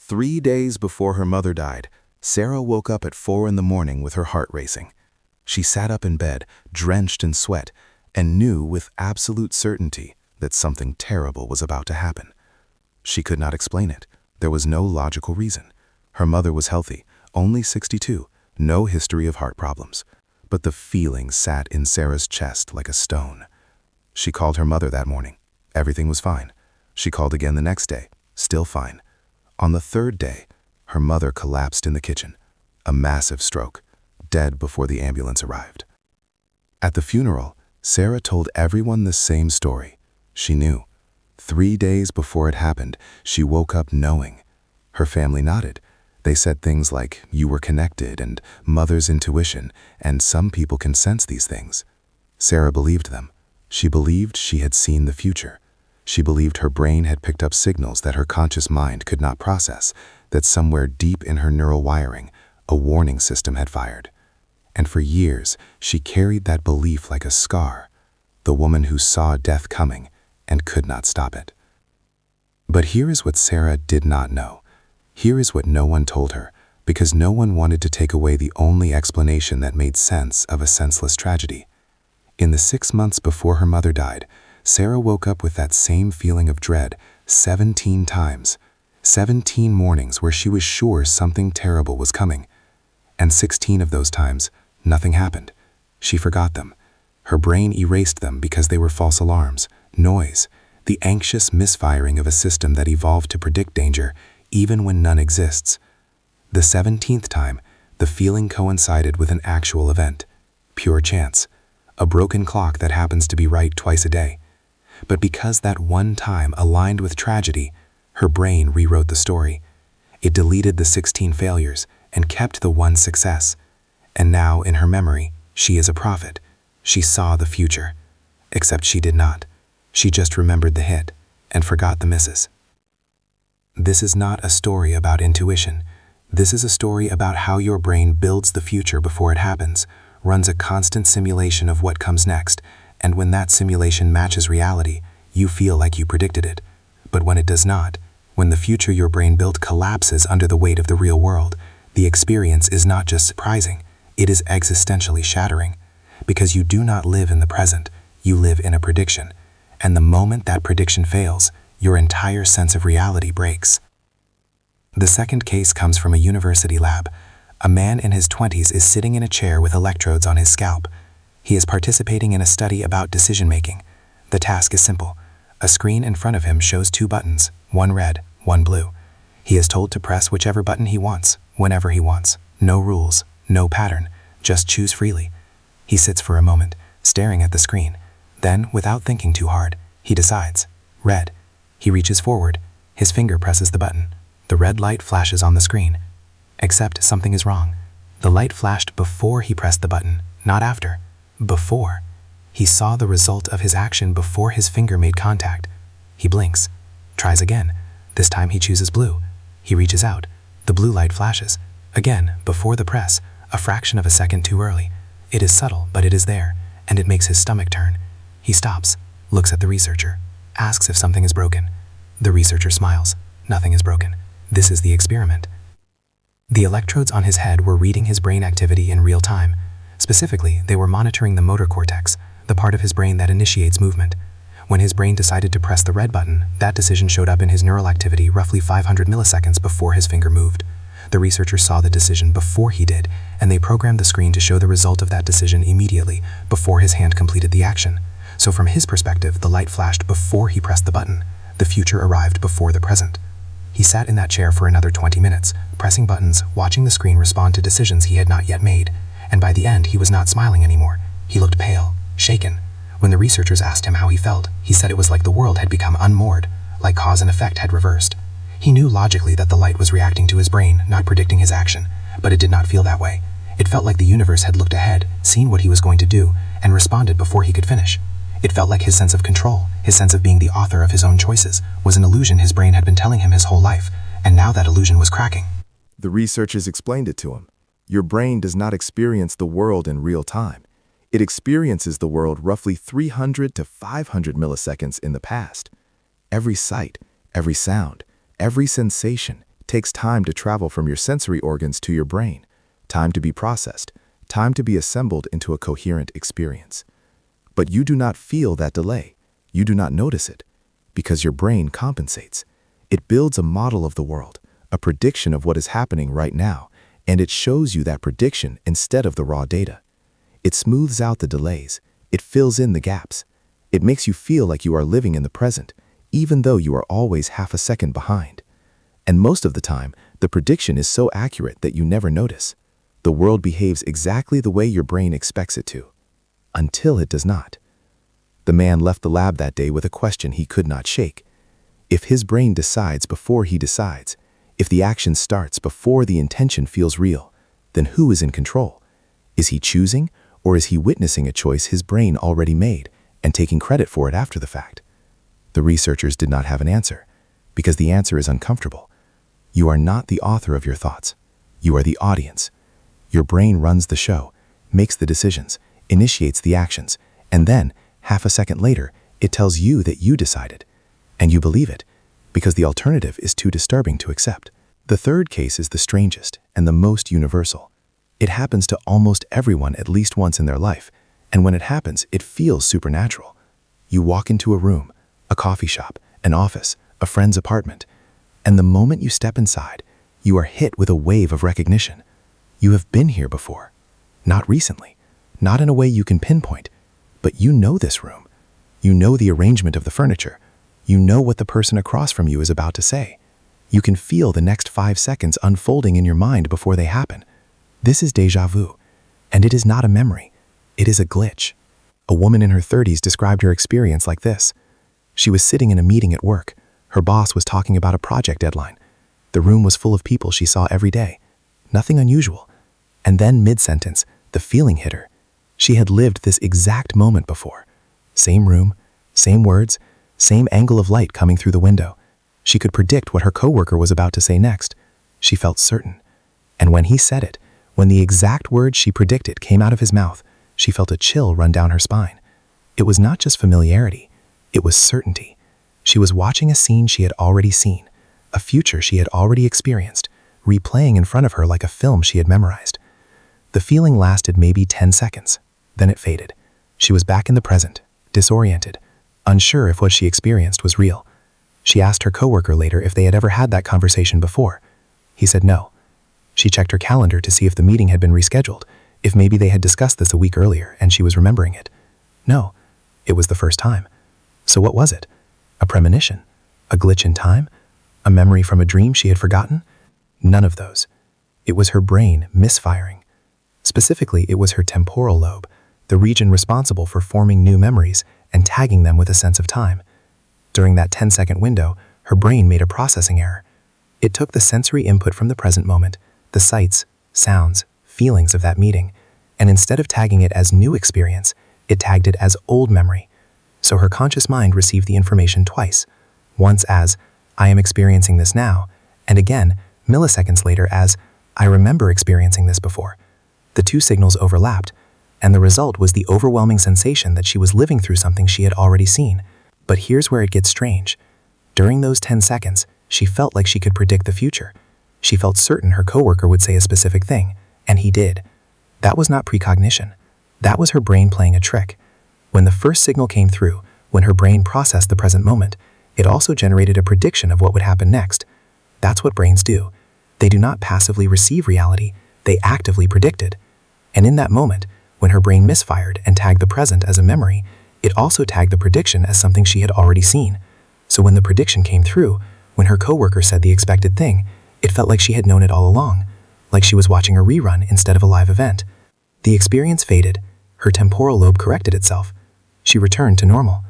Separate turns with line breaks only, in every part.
3 days before her mother died, Sarah woke up at 4 in the morning with her heart racing. She sat up in bed, drenched in sweat, and knew with absolute certainty that something terrible was about to happen. She could not explain it. There was no logical reason. Her mother was healthy, only 62, no history of heart problems. But the feeling sat in Sarah's chest like a stone. She called her mother that morning. Everything was fine. She called again the next day. Still fine. On the third day, her mother collapsed in the kitchen. A massive stroke, dead before the ambulance arrived. At the funeral, Sarah told everyone the same story. She knew. 3 days before it happened, she woke up knowing. Her family nodded. They said things like, "You were connected," and "mother's intuition," and "some people can sense these things." Sarah believed them. She believed she had seen the future. She believed her brain had picked up signals that her conscious mind could not process, that somewhere deep in her neural wiring, a warning system had fired. And for years, she carried that belief like a scar, the woman who saw death coming and could not stop it. But here is what Sarah did not know. Here is what no one told her, because no one wanted to take away the only explanation that made sense of a senseless tragedy. In the 6 months before her mother died, Sarah woke up with that same feeling of dread 17 times. 17 mornings where she was sure something terrible was coming. And 16 of those times, nothing happened. She forgot them. Her brain erased them because they were false alarms, noise, the anxious misfiring of a system that evolved to predict danger even when none exists. The 17th time, the feeling coincided with an actual event. Pure chance. A broken clock that happens to be right twice a day. But because that one time aligned with tragedy, her brain rewrote the story. It deleted the 16 failures and kept the one success. And now, in her memory, she is a prophet. She saw the future. Except she did not. She just remembered the hit and forgot the misses. This is not a story about intuition. This is a story about how your brain builds the future before it happens, runs a constant simulation of what comes next, and when that simulation matches reality, you feel like you predicted it. But when it does not, when the future your brain built collapses under the weight of the real world, the experience is not just surprising, it is existentially shattering. Because you do not live in the present, you live in a prediction. And the moment that prediction fails, your entire sense of reality breaks. The second case comes from a university lab. A man in his 20s is sitting in a chair with electrodes on his scalp. He is participating in a study about decision-making. The task is simple. A screen in front of him shows 2 buttons, one red, one blue. He is told to press whichever button he wants, whenever he wants. No rules, no pattern, just choose freely. He sits for a moment, staring at the screen. Then, without thinking too hard, he decides. Red. He reaches forward. His finger presses the button. The red light flashes on the screen. Except something is wrong. The light flashed before he pressed the button, not after. Before. He saw the result of his action before his finger made contact. He blinks. Tries again. This time he chooses blue. He reaches out. The blue light flashes. Again, before the press, a fraction of a second too early. It is subtle, but it is there, and it makes his stomach turn. He stops, looks at the researcher, asks if something is broken. The researcher smiles. Nothing is broken. This is the experiment. The electrodes on his head were reading his brain activity in real time. Specifically, they were monitoring the motor cortex, the part of his brain that initiates movement. When his brain decided to press the red button, that decision showed up in his neural activity roughly 500 milliseconds before his finger moved. The researchers saw the decision before he did, and they programmed the screen to show the result of that decision immediately, before his hand completed the action. So from his perspective, the light flashed before he pressed the button. The future arrived before the present. He sat in that chair for another 20 minutes, pressing buttons, watching the screen respond to decisions he had not yet made. And by the end, he was not smiling anymore. He looked pale, shaken. When the researchers asked him how he felt, he said it was like the world had become unmoored, like cause and effect had reversed. He knew logically that the light was reacting to his brain, not predicting his action, but it did not feel that way. It felt like the universe had looked ahead, seen what he was going to do, and responded before he could finish. It felt like his sense of control, his sense of being the author of his own choices, was an illusion his brain had been telling him his whole life, and now that illusion was cracking.
The researchers explained it to him. Your brain does not experience the world in real time. It experiences the world roughly 300 to 500 milliseconds in the past. Every sight, every sound, every sensation takes time to travel from your sensory organs to your brain, time to be processed, time to be assembled into a coherent experience. But you do not feel that delay. You do not notice it, because your brain compensates. It builds a model of the world, a prediction of what is happening right now, and it shows you that prediction instead of the raw data. It smooths out the delays. It fills in the gaps. It makes you feel like you are living in the present, even though you are always half a second behind. And most of the time, the prediction is so accurate that you never notice. The world behaves exactly the way your brain expects it to, until it does not. The man left the lab that day with a question he could not shake. If his brain decides before he decides, if the action starts before the intention feels real, then who is in control? Is he choosing, or is he witnessing a choice his brain already made and taking credit for it after the fact? The researchers did not have an answer, because the answer is uncomfortable. You are not the author of your thoughts. You are the audience. Your brain runs the show, makes the decisions, initiates the actions, and then, half a second later, it tells you that you decided. And you believe it, because the alternative is too disturbing to accept. The third case is the strangest and the most universal. It happens to almost everyone at least once in their life, and when it happens, it feels supernatural. You walk into a room, a coffee shop, an office, a friend's apartment, and the moment you step inside, you are hit with a wave of recognition. You have been here before. Not recently, not in a way you can pinpoint, but you know this room. You know the arrangement of the furniture. You know what the person across from you is about to say. You can feel the next 5 seconds unfolding in your mind before they happen. This is déjà vu, and it is not a memory. It is a glitch. A woman in her 30s described her experience like this. She was sitting in a meeting at work. Her boss was talking about a project deadline. The room was full of people she saw every day. Nothing unusual. And then mid-sentence, the feeling hit her. She had lived this exact moment before. Same room, same words, same angle of light coming through the window. She could predict what her coworker was about to say next. She felt certain. And when he said it, when the exact words she predicted came out of his mouth, she felt a chill run down her spine. It was not just familiarity. It was certainty. She was watching a scene she had already seen, a future she had already experienced, replaying in front of her like a film she had memorized. The feeling lasted maybe 10 seconds. Then it faded. She was back in the present, disoriented, unsure if what she experienced was real. She asked her coworker later if they had ever had that conversation before. He said no. She checked her calendar to see if the meeting had been rescheduled, if maybe they had discussed this a week earlier and she was remembering it. No, it was the first time. So what was it? A premonition? A glitch in time? A memory from a dream she had forgotten? None of those. It was her brain misfiring. Specifically, it was her temporal lobe, the region responsible for forming new memories and tagging them with a sense of time. During that 10-second window, her brain made a processing error. It took the sensory input from the present moment, the sights, sounds, feelings of that meeting, and instead of tagging it as new experience, it tagged it as old memory. So her conscious mind received the information twice, once as, I am experiencing this now, and again, milliseconds later as, I remember experiencing this before. The two signals overlapped, and the result was the overwhelming sensation that she was living through something she had already seen. But here's where it gets strange. During those 10 seconds, she felt like she could predict the future. She felt certain her coworker would say a specific thing, and he did. That was not precognition. That was her brain playing a trick. When the first signal came through, when her brain processed the present moment, it also generated a prediction of what would happen next. That's what brains do. They do not passively receive reality, they actively predict it. And in that moment, when her brain misfired and tagged the present as a memory, it also tagged the prediction as something she had already seen. So when the prediction came through, when her coworker said the expected thing, it felt like she had known it all along, like she was watching a rerun instead of a live event. The experience faded, her temporal lobe corrected itself. She returned to normal.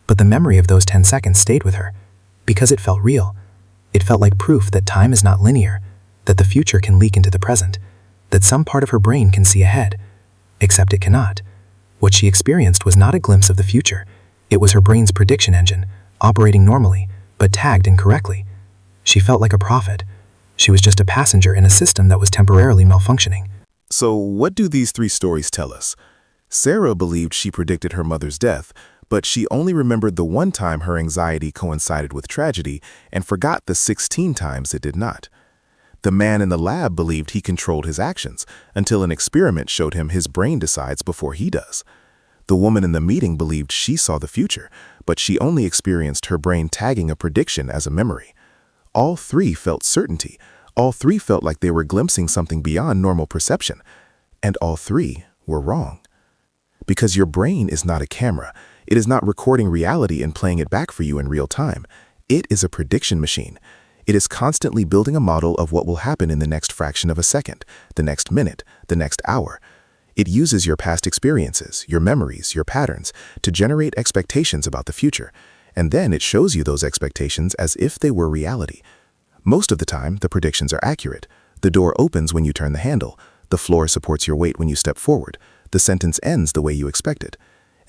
But the memory of those 10 seconds stayed with her, because it felt real. It felt like proof that time is not linear, that the future can leak into the present, that some part of her brain can see ahead, except it cannot. What she experienced was not a glimpse of the future. It was her brain's prediction engine, operating normally, but tagged incorrectly. She felt like a prophet. She was just a passenger in a system that was temporarily malfunctioning.
So what do these three stories tell us? Sarah believed she predicted her mother's death, but she only remembered the one time her anxiety coincided with tragedy and forgot the 16 times it did not.
The man in the lab believed he controlled his actions until an experiment showed him his brain decides before he does. The woman in the meeting believed she saw the future, but she only experienced her brain tagging a prediction as a memory. All three felt certainty. All three felt like they were glimpsing something beyond normal perception. And all three were wrong. Because your brain is not a camera. It is not recording reality and playing it back for you in real time. It is a prediction machine. It is constantly building a model of what will happen in the next fraction of a second, the next minute, the next hour. It uses your past experiences, your memories, your patterns, to generate expectations about the future, and then it shows you those expectations as if they were reality. Most of the time, the predictions are accurate. The door opens when you turn the handle. The floor supports your weight when you step forward. The sentence ends the way you expected.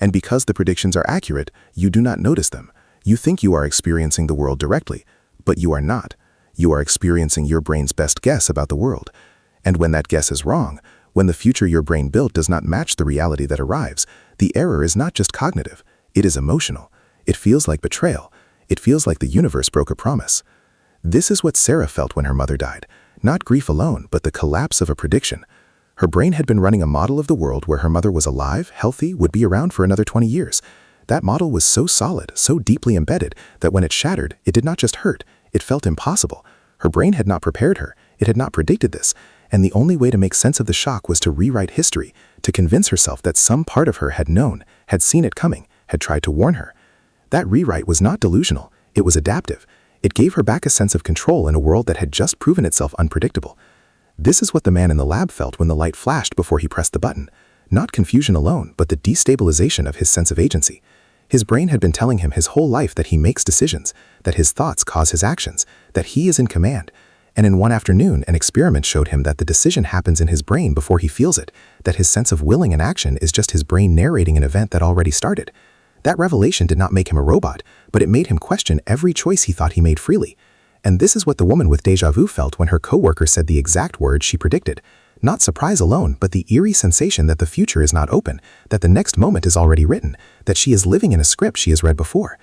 And because the predictions are accurate, you do not notice them. You think you are experiencing the world directly, but you are not. You are experiencing your brain's best guess about the world. And when that guess is wrong, when the future your brain built does not match the reality that arrives, the error is not just cognitive, it is emotional. It feels like betrayal. It feels like the universe broke a promise. This is what Sarah felt when her mother died. Not grief alone, but the collapse of a prediction. Her brain had been running a model of the world where her mother was alive, healthy, would be around for another 20 years. That model was so solid, so deeply embedded, that when it shattered, it did not just hurt, it felt impossible. Her brain had not prepared her. It had not predicted this. And the only way to make sense of the shock was to rewrite history, to convince herself that some part of her had known, had seen it coming, had tried to warn her. That rewrite was not delusional. It was adaptive. It gave her back a sense of control in a world that had just proven itself unpredictable. This is what the man in the lab felt when the light flashed before he pressed the button. Not confusion alone, but the destabilization of his sense of agency. His brain had been telling him his whole life that he makes decisions, that his thoughts cause his actions, that he is in command. And in one afternoon, an experiment showed him that the decision happens in his brain before he feels it, that his sense of willing an action is just his brain narrating an event that already started. That revelation did not make him a robot, but it made him question every choice he thought he made freely. And this is what the woman with déjà vu felt when her coworker said the exact words she predicted. Not surprise alone, but the eerie sensation that the future is not open, that the next moment is already written, that she is living in a script she has read before.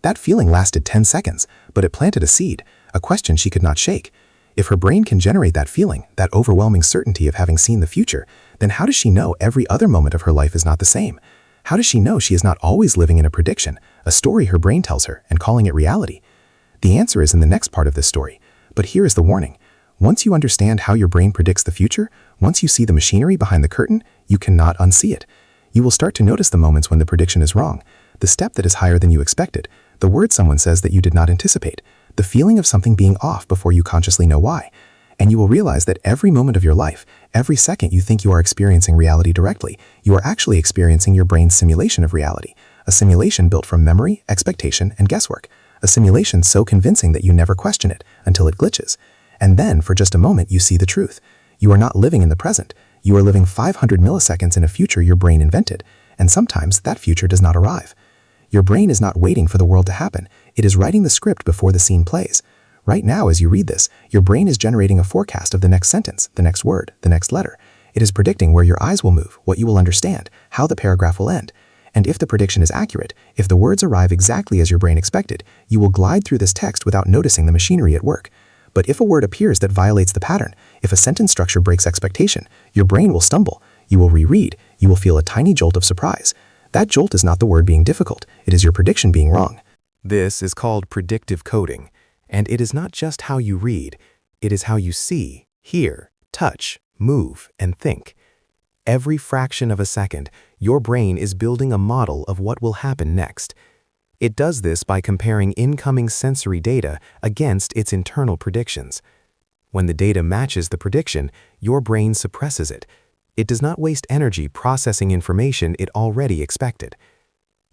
That feeling lasted 10 seconds, but it planted a seed, a question she could not shake. If her brain can generate that feeling, that overwhelming certainty of having seen the future, then how does she know every other moment of her life is not the same? How does she know she is not always living in a prediction, a story her brain tells her, and calling it reality? The answer is in the next part of this story, but here is the warning. Once you understand how your brain predicts the future, once you see the machinery behind the curtain, you cannot unsee it. You will start to notice the moments when the prediction is wrong, the step that is higher than you expected, the word someone says that you did not anticipate, the feeling of something being off before you consciously know why. And you will realize that every moment of your life, every second you think you are experiencing reality directly, you are actually experiencing your brain's simulation of reality, a simulation built from memory, expectation, and guesswork, a simulation so convincing that you never question it until it glitches. And then, for just a moment, you see the truth. You are not living in the present. You are living 500 milliseconds in a future your brain invented, and sometimes that future does not arrive. Your brain is not waiting for the world to happen. It is writing the script before the scene plays. Right now, as you read this, your brain is generating a forecast of the next sentence, the next word, the next letter. It is predicting where your eyes will move, what you will understand, how the paragraph will end. And if the prediction is accurate, if the words arrive exactly as your brain expected, you will glide through this text without noticing the machinery at work. But if a word appears that violates the pattern, if a sentence structure breaks expectation, your brain will stumble. You will reread. You will feel a tiny jolt of surprise. That jolt is not the word being difficult. It is your prediction being wrong.
This is called predictive coding, and it is not just how you read. It is how you see, hear, touch, move, and think. Every fraction of a second, your brain is building a model of what will happen next. It does this by comparing incoming sensory data against its internal predictions. When the data matches the prediction, your brain suppresses it. It does not waste energy processing information it already expected.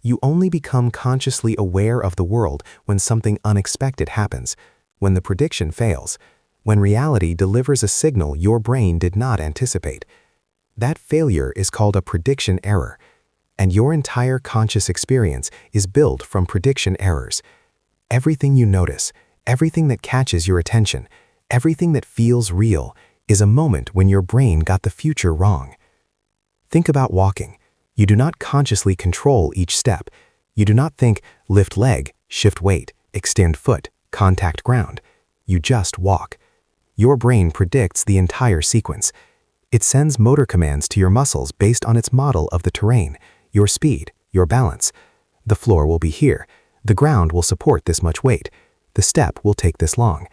You only become consciously aware of the world when something unexpected happens, when the prediction fails, when reality delivers a signal your brain did not anticipate. That failure is called a prediction error. And your entire conscious experience is built from prediction errors. Everything you notice, everything that catches your attention, everything that feels real, is a moment when your brain got the future wrong. Think about walking. You do not consciously control each step. You do not think, lift leg, shift weight, extend foot, contact ground. You just walk.
your brain predicts the entire sequence. It sends motor commands to your muscles based on its model of the terrain, your speed, your balance. The floor will be here. The ground will support this much weight. The step will take this long.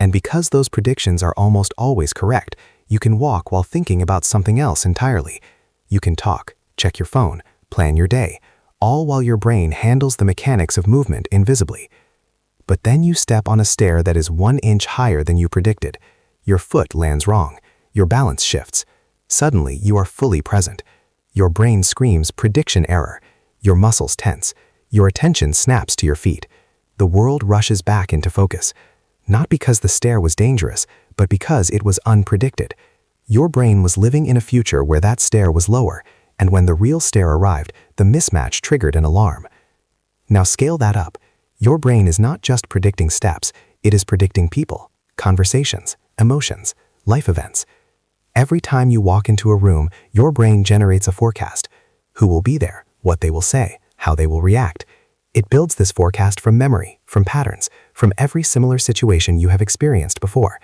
And because those predictions are almost always correct, you can walk while thinking about something else entirely. You can talk, check your phone, plan your day, all while your brain handles the mechanics of movement invisibly. But then you step on a stair that is 1 inch higher than you predicted. Your foot lands wrong. Your balance shifts. Suddenly, you are fully present. Your brain screams prediction error. Your muscles tense. Your attention snaps to your feet. The world rushes back into focus. Not because the stair was dangerous, but because it was unpredicted. Your brain was living in a future where that stair was lower, and when the real stair arrived, the mismatch triggered an alarm. Now scale that up. Your brain is not just predicting steps, it is predicting people, conversations, emotions, life events. Every time you walk into a room, your brain generates a forecast. Who will be there, what they will say, how they will react. It builds this forecast from memory, from patterns, from every similar situation you have experienced before.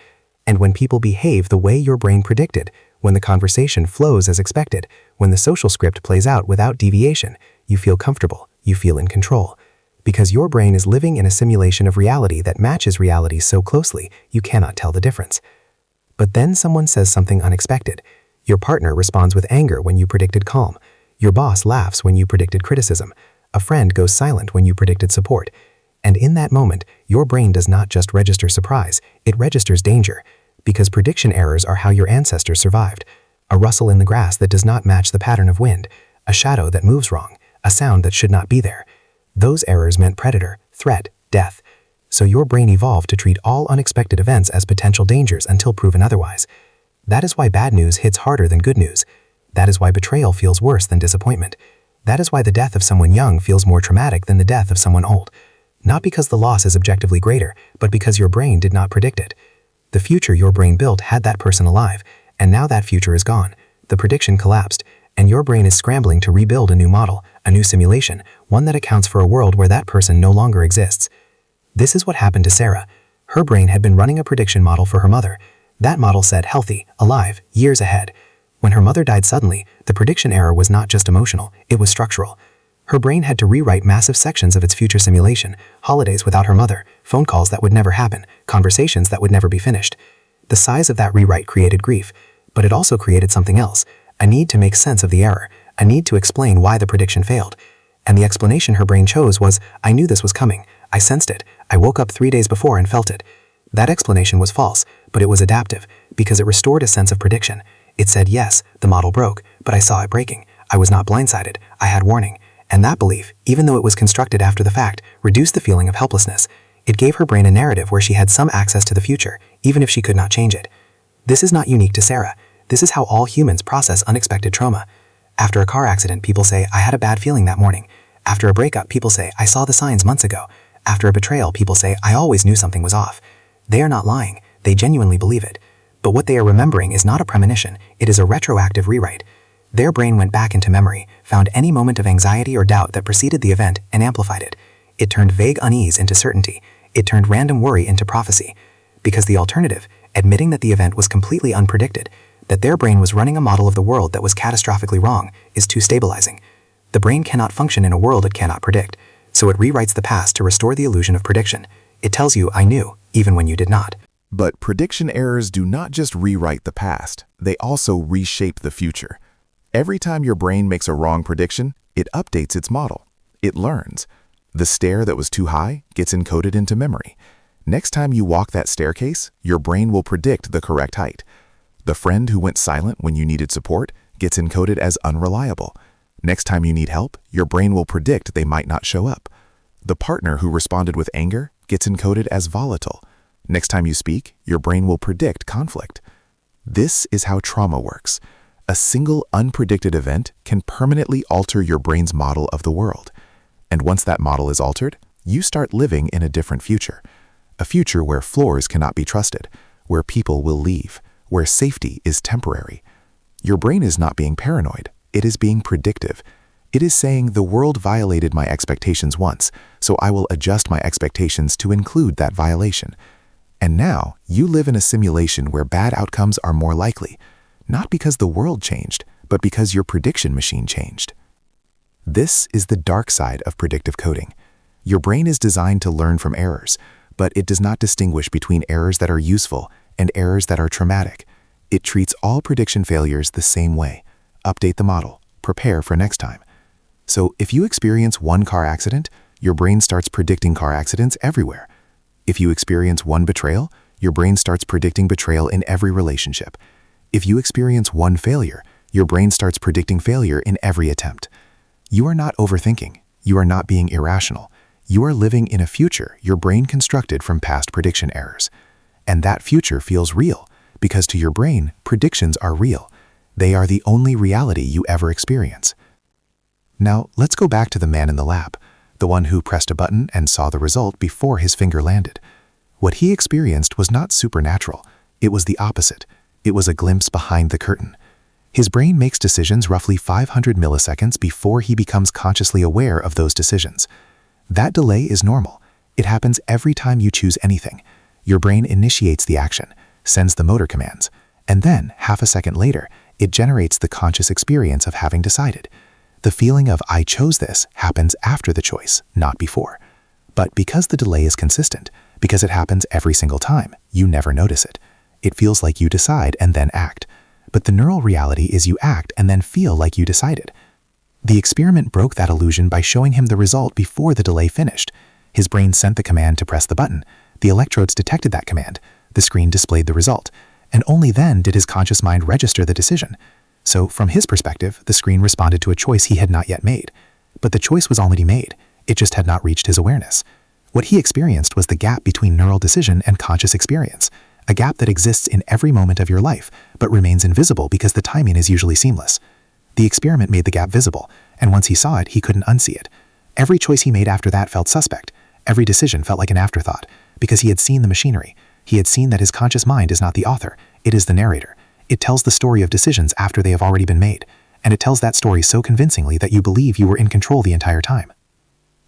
And when people behave the way your brain predicted, when the conversation flows as expected, when the social script plays out without deviation, you feel comfortable, you feel in control. Because your brain is living in a simulation of reality that matches reality so closely, you cannot tell the difference. But then someone says something unexpected. Your partner responds with anger when you predicted calm. Your boss laughs when you predicted criticism. A friend goes silent when you predicted support. And in that moment, your brain does not just register surprise, it registers danger. Because prediction errors are how your ancestors survived. A rustle in the grass that does not match the pattern of wind. A shadow that moves wrong. A sound that should not be there. Those errors meant predator, threat, death. So your brain evolved to treat all unexpected events as potential dangers until proven otherwise. That is why bad news hits harder than good news. That is why betrayal feels worse than disappointment. That is why the death of someone young feels more traumatic than the death of someone old. Not because the loss is objectively greater, but because your brain did not predict it. The future your brain built had that person alive, and now that future is gone. The prediction collapsed, and your brain is scrambling to rebuild a new model, a new simulation, one that accounts for a world where that person no longer exists. This is what happened to Sarah. Her brain had been running a prediction model for her mother. That model said healthy, alive, years ahead. When her mother died suddenly, the prediction error was not just emotional, it was structural. Her brain had to rewrite massive sections of its future simulation, holidays without her mother, phone calls that would never happen, conversations that would never be finished. The size of that rewrite created grief, but it also created something else, a need to make sense of the error, a need to explain why the prediction failed. And the explanation her brain chose was, I knew this was coming, I sensed it, I woke up 3 days before and felt it. That explanation was false, but it was adaptive, because it restored a sense of prediction. It said, yes, the model broke, but I saw it breaking. I was not blindsided, I had warning. And that belief, even though it was constructed after the fact, reduced the feeling of helplessness. It gave her brain a narrative where she had some access to the future, even if she could not change it. This is not unique to Sarah. This is how all humans process unexpected trauma. After a car accident, people say, I had a bad feeling that morning. After a breakup, people say, I saw the signs months ago. After a betrayal, people say, I always knew something was off. They are not lying. They genuinely believe it. But what they are remembering is not a premonition. It is a retroactive rewrite. Their brain went back into memory, found any moment of anxiety or doubt that preceded the event, and amplified it. It turned vague unease into certainty. It turned random worry into prophecy. Because the alternative, admitting that the event was completely unpredicted, that their brain was running a model of the world that was catastrophically wrong, is too stabilizing. The brain cannot function in a world it cannot predict, so it rewrites the past to restore the illusion of prediction. It tells you, I knew, even when you did not.
But prediction errors do not just rewrite the past, they also reshape the future. Every time your brain makes a wrong prediction, it updates its model. It learns. The stair that was too high gets encoded into memory. Next time you walk that staircase, your brain will predict the correct height. The friend who went silent when you needed support gets encoded as unreliable. Next time you need help, your brain will predict they might not show up. The partner who responded with anger gets encoded as volatile. Next time you speak, your brain will predict conflict. This is how trauma works. A single unpredicted event can permanently alter your brain's model of the world. And once that model is altered, you start living in a different future. A future where floors cannot be trusted, where people will leave, where safety is temporary. Your brain is not being paranoid, it is being predictive. It is saying the world violated my expectations once, so I will adjust my expectations to include that violation.
And now, you live in a simulation where bad outcomes are more likely, not because the world changed, but because your prediction machine changed. This is the dark side of predictive coding. Your brain is designed to learn from errors, but it does not distinguish between errors that are useful and errors that are traumatic. It treats all prediction failures the same way. Update the model. Prepare for next time. So if you experience one car accident, your brain starts predicting car accidents everywhere. If you experience one betrayal, your brain starts predicting betrayal in every relationship. If you experience one failure, your brain starts predicting failure in every attempt. You are not overthinking. You are not being irrational. You are living in a future your brain constructed from past prediction errors. And that future feels real, because to your brain, predictions are real. They are the only reality you ever experience. Now, let's go back to the man in the lab, the one who pressed a button and saw the result before his finger landed. What he experienced was not supernatural. It was the opposite. It was a glimpse behind the curtain. His brain makes decisions roughly 500 milliseconds before he becomes consciously aware of those decisions. That delay is normal. It happens every time you choose anything. Your brain initiates the action, sends the motor commands, and then, half a second later, it generates the conscious experience of having decided. The feeling of "I chose this" happens after the choice, not before. But because the delay is consistent, because it happens every single time, you never notice it. It feels like you decide and then act. But the neural reality is you act and then feel like you decided. The experiment broke that illusion by showing him the result before the delay finished. His brain sent the command to press the button. The electrodes detected that command. The screen displayed the result. And only then did his conscious mind register the decision. So, from his perspective, the screen responded to a choice he had not yet made. But the choice was already made. It just had not reached his awareness. What he experienced was the gap between neural decision and conscious experience, a gap that exists in every moment of your life, but remains invisible because the timing is usually seamless. The experiment made the gap visible, and once he saw it, he couldn't unsee it. Every choice he made after that felt suspect. Every decision felt like an afterthought, because he had seen the machinery. He had seen that his conscious mind is not the author, it is the narrator. It tells the story of decisions after they have already been made, and it tells that story so convincingly that you believe you were in control the entire time.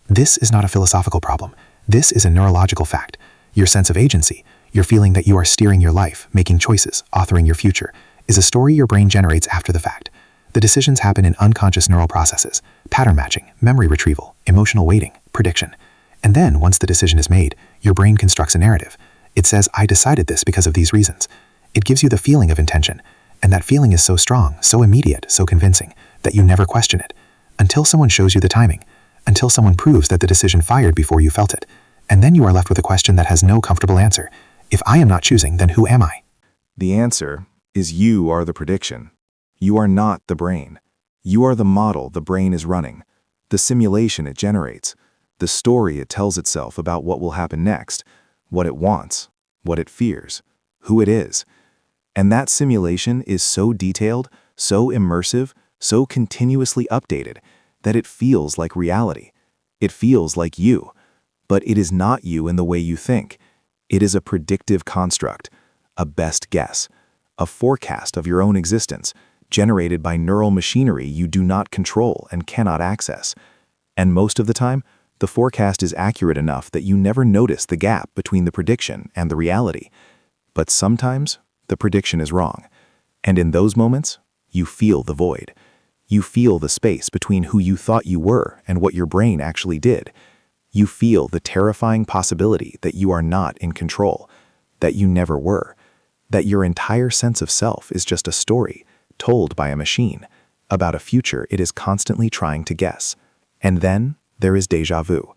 This is not a philosophical problem. This is a neurological fact. Your sense of agency, your feeling that you are steering your life, making choices, authoring your future, is a story your brain generates after the fact. The decisions happen in unconscious neural processes: pattern matching, memory retrieval, emotional weighting, prediction. And then, once the decision is made, your brain constructs a narrative. It says, "I decided this because of these reasons." It gives you the feeling of intention, and that feeling is so strong, so immediate, so convincing, that you never question it, until someone shows you the timing, until someone proves that the decision fired before you felt it. And then you are left with a question that has no comfortable answer. If I am not choosing, then who am I?
The answer is you are the prediction. You are not the brain. You are the model the brain is running, the simulation it generates, the story it tells itself about what will happen next, what it wants, what it fears, who it is. And that simulation is so detailed, so immersive, so continuously updated, that it feels like reality. It feels like you. But it is not you in the way you think. It is a predictive construct, a best guess, a forecast of your own existence, generated by neural machinery you do not control and cannot access. And most of the time, the forecast is accurate enough that you never notice the gap between the prediction and the reality. But sometimes, the prediction is wrong. And in those moments, you feel the void. You feel the space between who you thought you were and what your brain actually did. You feel the terrifying possibility that you are not in control, that you never were, that your entire sense of self is just a story told by a machine about a future it is constantly trying to guess. And then there is déjà vu,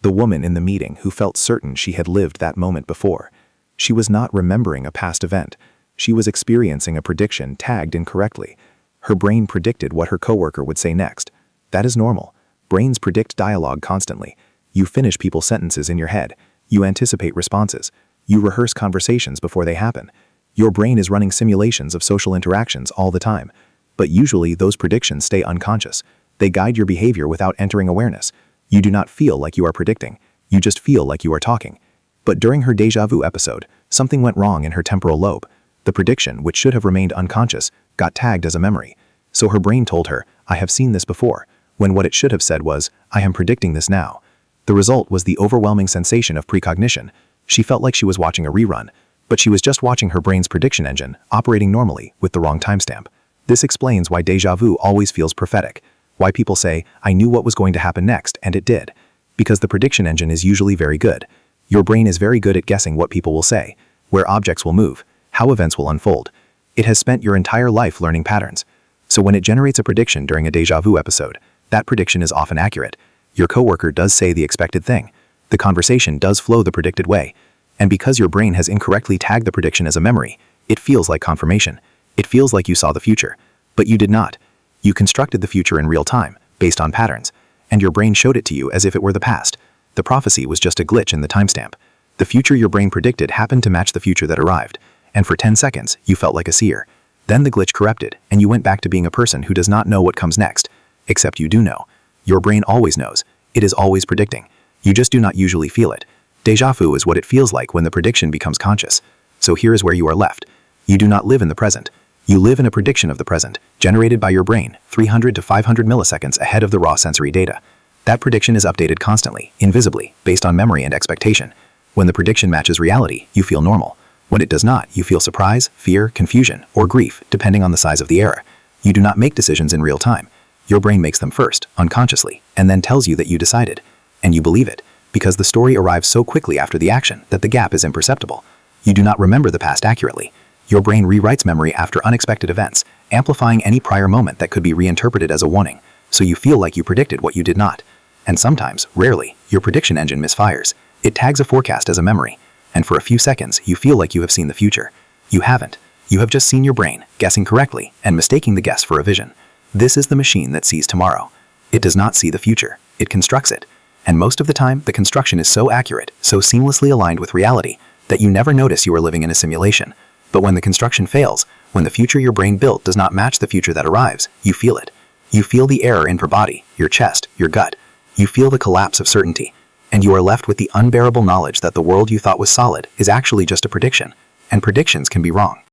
the woman in the meeting who felt certain she had lived that moment before. She was not remembering a past event. She was experiencing a prediction tagged incorrectly. Her brain predicted what her coworker would say next. That is normal. Brains predict dialogue constantly. You finish people's sentences in your head. You anticipate responses. You rehearse conversations before they happen. Your brain is running simulations of social interactions all the time. But usually those predictions stay unconscious. They guide your behavior without entering awareness. You do not feel like you are predicting. You just feel like you are talking. But during her déjà vu episode, something went wrong in her temporal lobe. The prediction, which should have remained unconscious, got tagged as a memory. So her brain told her, "I have seen this before," when what it should have said was, "I am predicting this now." The result was the overwhelming sensation of precognition.
She felt like she was watching a rerun, but she was just watching her brain's prediction engine operating normally with the wrong timestamp. This explains why déjà vu always feels prophetic, why people say, "I knew what was going to happen next, and it did." Because the prediction engine is usually very good. Your brain is very good at guessing what people will say, where objects will move, how events will unfold. It has spent your entire life learning patterns. So when it generates a prediction during a déjà vu episode, that prediction is often accurate. Your coworker does say the expected thing. The conversation does flow the predicted way. And because your brain has incorrectly tagged the prediction as a memory, it feels like confirmation. It feels like you saw the future. But you did not. You constructed the future in real time, based on patterns, and your brain showed it to you as if it were the past. The prophecy was just a glitch in the timestamp. The future your brain predicted happened to match the future that arrived, and for 10 seconds, you felt like a seer. Then the glitch corrupted, and you went back to being a person who does not know what comes next. Except you do know. Your brain always knows. It is always predicting. You just do not usually feel it. Déjà vu is what it feels like when the prediction becomes conscious. So here is where you are left. You do not live in the present. You live in a prediction of the present, generated by your brain 300 to 500 milliseconds ahead of the raw sensory data. That prediction is updated constantly, invisibly, based on memory and expectation. When the prediction matches reality, you feel normal. When it does not, you feel surprise, fear, confusion, or grief, depending on the size of the error. You do not make decisions in real time. Your brain makes them first, unconsciously, and then tells you that you decided. And you believe it, because the story arrives so quickly after the action that the gap is imperceptible. You do not remember the past accurately. Your brain rewrites memory after unexpected events, amplifying any prior moment that could be reinterpreted as a warning, so you feel like you predicted what you did not. And sometimes, rarely, your prediction engine misfires. It tags a forecast as a memory, and for a few seconds you feel like you have seen the future. You haven't. You have just seen your brain, guessing correctly, and mistaking the guess for a vision. This is the machine that sees tomorrow. It does not see the future. It constructs it. And most of the time, the construction is so accurate, so seamlessly aligned with reality, that you never notice you are living in a simulation. But when the construction fails, when the future your brain built does not match the future that arrives, you feel it. You feel the error in your body, your chest, your gut. You feel the collapse of certainty. And you are left with the unbearable knowledge that the world you thought was solid is actually just a prediction. And predictions can be wrong.